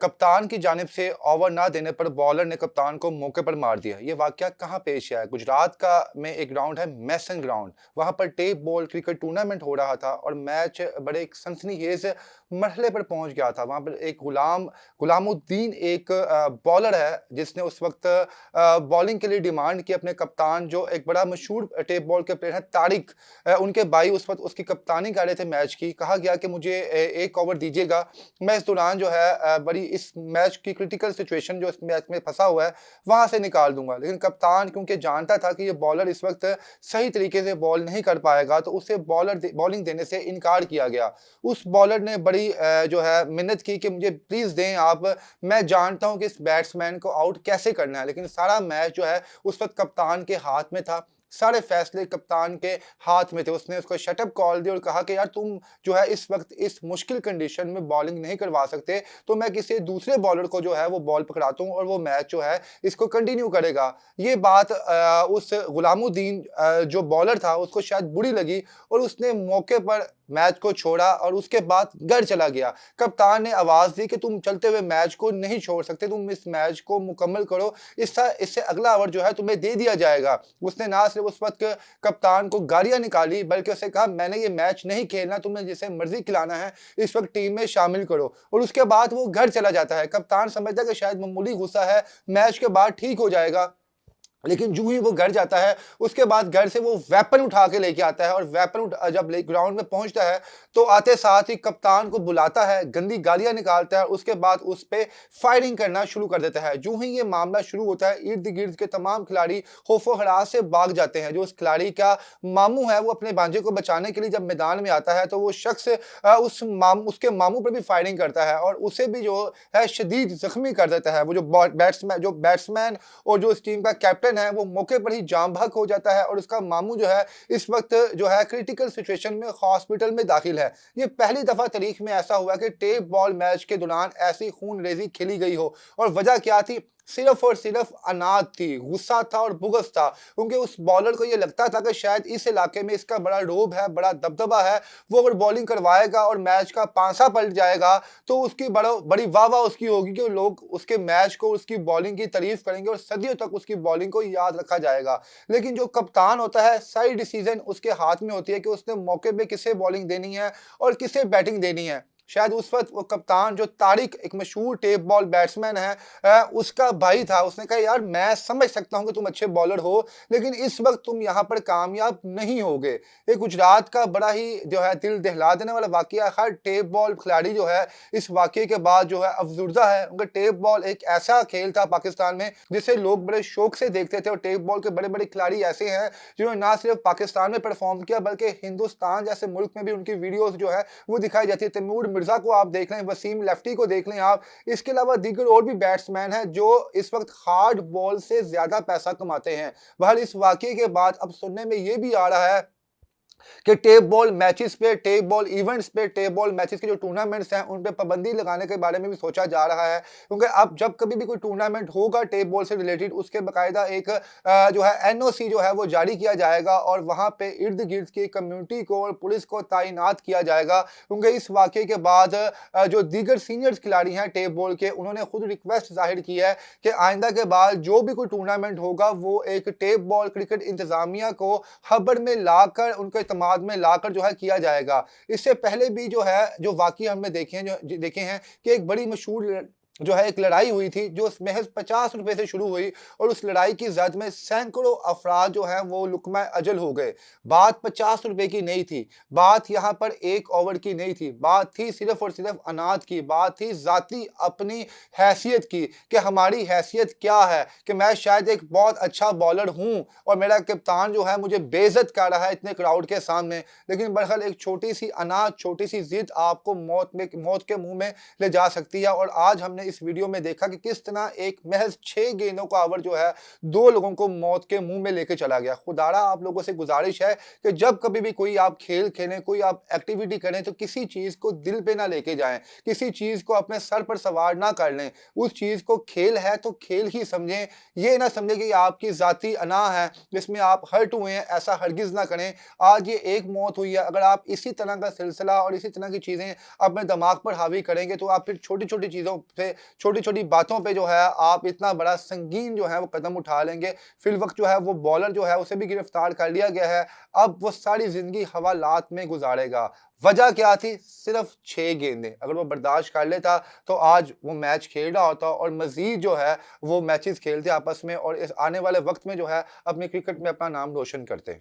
कप्तान की जानिब से ओवर ना देने पर बॉलर ने कप्तान को मौके पर मार दिया। ये वाकया कहाँ पेश आया? गुजरात का में एक ग्राउंड है, मैसन ग्राउंड। वहां पर टेप बॉल क्रिकेट टूर्नामेंट हो रहा था और मैच बड़े एक सनसनीखेज मरहले पर पहुंच गया था। वहां पर एक गुलामुद्दीन एक बॉलर है जिसने उस वक्त बॉलिंग के लिए डिमांड की। अपने कप्तान जो एक बड़ा मशहूर टेप बॉल के प्लेयर हैं तारिक, उनके भाई उस वक्त उसकी कप्तानी कर रहे थे मैच की। कहा गया कि मुझे एक ओवर दीजिएगा, मैं इस दौरान जो है बड़ी इस मैच की क्रिटिकल सिचुएशन जो इस मैच में फंसा हुआ है वहां से निकाल दूंगा। लेकिन कप्तान क्योंकि जानता था कि ये बॉलर इस वक्त सही तरीके से बॉल नहीं कर पाएगा, तो उसे बॉलिंग देने से इनकार किया गया। उस बॉलर ने बड़ी जो है मिन्नत की कि मुझे प्लीज दें आप, मैं जानता हूं कि इस बैट्समैन को आउट कैसे करना है। लेकिन सारा मैच जो है उस वक्त कप्तान के हाथ में था, सारे फैसले कप्तान के हाथ में थे। उसने उसको शटअप कॉल दी और कहा कि यार तुम जो है इस वक्त इस मुश्किल कंडीशन में बॉलिंग नहीं करवा सकते, तो मैं किसी दूसरे बॉलर को जो है वो बॉल पकड़ाता हूं और वो मैच जो है इसको कंटिन्यू करेगा। ये बात उस गुलामुद्दीन जो बॉलर था उसको शायद बुरी लगी और उसने मौके पर मैच को छोड़ा और उसके बाद घर चला गया। कप्तान ने आवाज दी कि तुम चलते हुए मैच को नहीं छोड़ सकते, तुम इस मैच को मुकम्मल करो, इससे इससे अगला ओवर जो है तुम्हें दे दिया जाएगा। उसने ना सिर्फ उस वक्त कप्तान को गालियां निकाली बल्कि उसे कहा मैंने ये मैच नहीं खेलना, तुम्हें जिसे मर्जी खिलाना है इस वक्त टीम में शामिल करो। और उसके बाद वो घर चला जाता है। कप्तान समझता है कि शायद मामूली गुस्सा है, मैच के बाद ठीक हो जाएगा। लेकिन जो ही वो घर जाता है उसके बाद घर से वो वेपन उठा के लेके आता है और जब ग्राउंड में पहुंचता है तो आते साथ ही कप्तान को बुलाता है, गंदी गालियां निकालता है, उसके बाद उस पे फायरिंग करना शुरू कर देता है। जो ही ये मामला शुरू होता है इर्द गिर्द के तमाम खिलाड़ी खौफो हरास से भाग जाते हैं। जो उस खिलाड़ी का मामू है वो अपने भांजे को बचाने के लिए जब मैदान में आता है तो वो शख्स उसके मामू पर भी फायरिंग करता है और उसे भी जो है शदीद जख्मी कर देता है। वो जो बैट्समैन और जो इस टीम का कैप्टन है वो मौके पर ही जाम बहक हो जाता है और उसका मामू जो है इस वक्त जो है क्रिटिकल सिचुएशन में हॉस्पिटल में दाखिल है। ये पहली दफा तारीख में ऐसा हुआ कि टेप बॉल मैच के दौरान ऐसी खूनरेजी खेली गई हो। और वजह क्या थी? सिर्फ और सिर्फ अनाज थी, गुस्सा था और बुग़्ज़ था। क्योंकि उस बॉलर को ये लगता था कि शायद इस इलाके में इसका बड़ा रोब है, बड़ा दबदबा है। वो अगर बॉलिंग करवाएगा और मैच का पासा पलट जाएगा तो उसकी बड़ी वाह-वाह उसकी होगी कि लोग उसके मैच को, उसकी बॉलिंग की तारीफ करेंगे और सदियों तक उसकी बॉलिंग को याद रखा जाएगा। लेकिन जो कप्तान होता है, सारी डिसीजन उसके हाथ में होती है कि उसने मौके पे किसे बॉलिंग देनी है और किसे बैटिंग देनी है। शायद उस वक्त वो कप्तान जो तारिक एक मशहूर टेप बॉल बैट्समैन है, उसका भाई था। उसने कहा यार मैं समझ सकता हूं कि तुम अच्छे बॉलर हो, लेकिन इस वक्त तुम यहाँ पर कामयाब नहीं होगे। ये गुजरात का बड़ा ही जो है दिल दहला देने वाला वाकया। हर टेप बॉल खिलाड़ी जो है इस वाकये के बाद जो है अफसुर्दा है। उनका टेप बॉल एक ऐसा खेल था पाकिस्तान में जिसे लोग बड़े शौक से देखते थे और टेप बॉल के बड़े बड़े खिलाड़ी ऐसे हैं जिन्होंने ना सिर्फ पाकिस्तान में परफॉर्म किया बल्कि हिंदुस्तान जैसे मुल्क में भी उनकी वीडियोस जो है वो दिखाई जाती है। तैमूर मिर्जा को आप देख लें, वसीम लेफ्टी को देख लें आप। इसके अलावा दीगर और भी बैट्समैन हैं जो इस वक्त हार्ड बॉल से ज्यादा पैसा कमाते हैं। बहरहाल इस वाकये के बाद अब सुनने में ये भी आ रहा है कि टेप बॉल मैचेस पे, टेप बॉल इवेंट्स पे, टेप बॉल मैचेस के जो टूर्नामेंट्स हैं उन पे पाबंदी लगाने के बारे में भी सोचा जा रहा है। क्योंकि अब जब कभी भी कोई टूर्नामेंट होगा टेप बॉल से रिलेटेड, उसके बाकायदा एक जो है एनओसी जो है वो जारी किया जाएगा और वहां पे इर्द गिर्द की कम्युनिटी को और पुलिस को तैनात किया जाएगा। क्योंकि इस वाकये के बाद जो दीगर सीनियर्स खिलाड़ी हैं टेप बॉल के, उन्होंने खुद रिक्वेस्ट जाहिर की है कि आइंदा के बाद जो भी कोई टूर्नामेंट होगा वो एक टेप बॉल क्रिकेट इंतजामिया को खबर में लाकर, उनके इत्तेमाद में लाकर जो है किया जाएगा। इससे पहले भी जो है जो वाक़ये हमने देखे हैं कि एक बड़ी मशहूर जो है एक लड़ाई हुई थी जो महज़ ₹50 से शुरू हुई और उस लड़ाई की ज़द में सैकड़ों अफ़राद जो हैं वो लुक़मा अजल हो गए। बात ₹50 की नहीं थी, बात यहाँ पर 1 ओवर की नहीं थी, बात थी सिर्फ़ और सिर्फ़ अनाज की, बात थी ज़ाती अपनी हैसियत की कि हमारी हैसियत क्या है कि मैं शायद एक बहुत अच्छा बॉलर हूँ और मेरा कप्तान जो है मुझे बेइज़्ज़त कर रहा है इतने क्राउड के सामने। लेकिन बहरहाल एक छोटी-सी अनाज, छोटी-सी ज़िद आपको मौत के मुँह में ले जा सकती है। और आज हमने इस वीडियो में देखा कि किस तरह एक महज 6 गेंदों का ओवर जो है 2 लोगों को मौत के मुंह में लेके चला गया। खुदारा आप लोगों से गुजारिश है कि जब कभी भी कोई आप खेल खेलें, कोई आप एक्टिविटी करें तो किसी चीज को दिल पे ना लेके जाएं, किसी चीज को अपने सर पर सवार ना कर लें। उस चीज को खेल है तो खेल ही समझें, ये ना समझें कि आपकी जाती अना है जिसमें आप हर्ट हुए हैं, ऐसा हरगिज ना करें। आज ये एक मौत हुई है, अगर आप इसी तरह का सिलसिला और इसी तरह की चीजें अपने दिमाग पर हावी करेंगे तो आप फिर छोटी छोटी चीजों से छोटी-छोटी बातों पे जो है आप इतना बड़ा संगीन जो है वो कदम उठा लेंगे। फिल वक़्त जो है वो बॉलर जो है उसे भी गिरफ्तार कर लिया गया है। अब वो सारी ज़िंदगी हवालात में गुज़ारेगा। वजह क्या थी? सिर्फ़ 6 गेंदें। अगर वो बर्दाश्त कर लेता तो आज वो मैच खेल रहा होता और मज़ीद जो है वो मैचेज़ खेलते आपस में और इस आने वाले वक़्त में जो है अपनी क्रिकेट में अपना नाम रोशन करते।